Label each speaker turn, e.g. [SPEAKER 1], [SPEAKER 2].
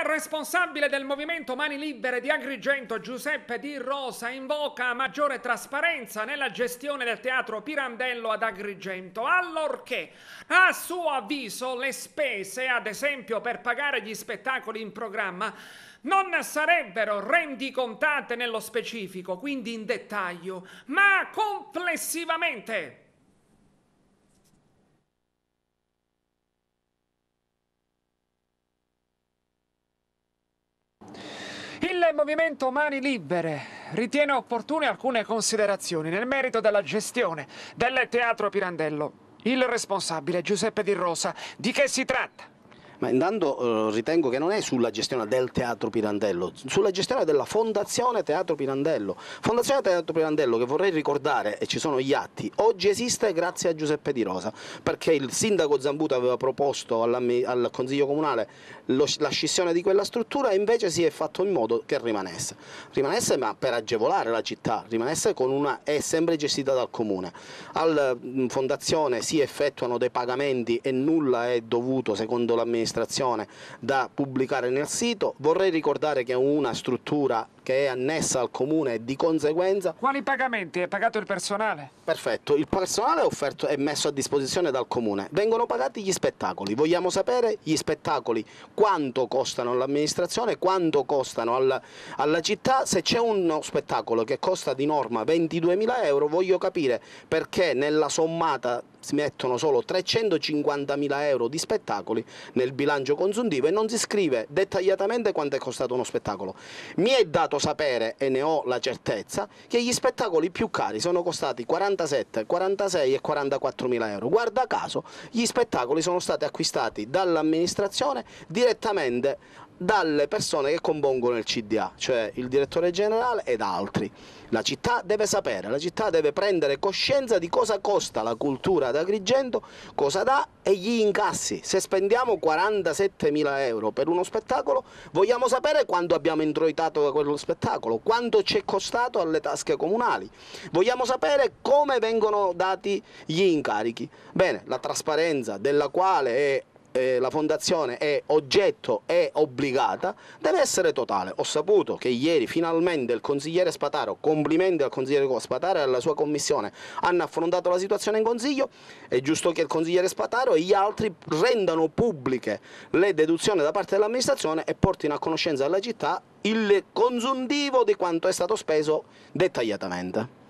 [SPEAKER 1] responsabile del movimento Mani Libere di Agrigento, Giuseppe Di Rosa, invoca maggiore trasparenza nella gestione del teatro Pirandello ad Agrigento, allorché, a suo avviso, le spese, ad esempio per pagare gli spettacoli in programma, non sarebbero rendicontate nello specifico, quindi in dettaglio, ma complessivamente. Il movimento Mani Libere ritiene opportune alcune considerazioni nel merito della gestione del Teatro Pirandello. Il responsabile, Giuseppe Di Rosa, di che si tratta?
[SPEAKER 2] Ma intanto ritengo che non è sulla gestione del Teatro Pirandello, sulla gestione della Fondazione Teatro Pirandello. Fondazione Teatro Pirandello, che vorrei ricordare, e ci sono gli atti, oggi esiste grazie a Giuseppe Di Rosa, perché il sindaco Zambuto aveva proposto al Consiglio Comunale la scissione di quella struttura e invece si è fatto in modo che rimanesse. Rimanesse ma per agevolare la città, rimanesse è sempre gestita dal Comune. Alla Fondazione si effettuano dei pagamenti e nulla è dovuto, secondo l'amministrazione, da pubblicare nel sito. Vorrei ricordare che è una struttura che è annessa al Comune e di conseguenza...
[SPEAKER 1] Quali pagamenti? È pagato il personale?
[SPEAKER 2] Perfetto, il personale è messo a disposizione dal Comune, vengono pagati gli spettacoli. Vogliamo sapere gli spettacoli quanto costano all'amministrazione, quanto costano alla città. Se c'è uno spettacolo che costa di norma 22.000 euro, voglio capire perché nella sommata si mettono solo 350.000 euro di spettacoli nel bilancio consuntivo e non si scrive dettagliatamente quanto è costato uno spettacolo. Mi è dato sapere, e ne ho la certezza, che gli spettacoli più cari sono costati 47, 46 e 44.000 euro. Guarda caso, gli spettacoli sono stati acquistati dall'amministrazione direttamente dalle persone che compongono il CDA, cioè il direttore generale ed altri. La città deve sapere, la città deve prendere coscienza di cosa costa la cultura ad Agrigento, cosa dà e gli incassi. Se spendiamo 47.000 euro per uno spettacolo, vogliamo sapere quanto abbiamo introitato da quello spettacolo, quanto ci è costato alle tasche comunali, vogliamo sapere come vengono dati gli incarichi. Bene, la trasparenza della quale la Fondazione è oggetto e obbligata, deve essere totale. Ho saputo che ieri finalmente il consigliere Spataro, complimenti al consigliere Spataro e alla sua commissione, hanno affrontato la situazione in Consiglio. È giusto che il consigliere Spataro e gli altri rendano pubbliche le deduzioni da parte dell'amministrazione e portino a conoscenza alla città il consuntivo di quanto è stato speso dettagliatamente.